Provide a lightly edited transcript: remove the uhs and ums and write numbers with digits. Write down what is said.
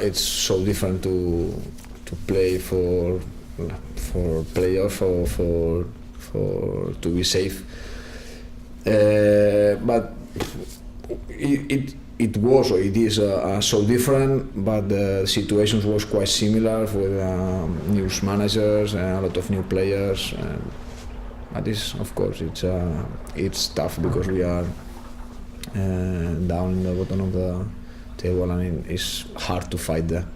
it's so different to play for playoff or for to be safe. But it was or it is so different, but the situations was quite similar with new managers and a lot of new players. But this, of course, it's tough because we are down in the bottom of the table, and it's hard to fight there.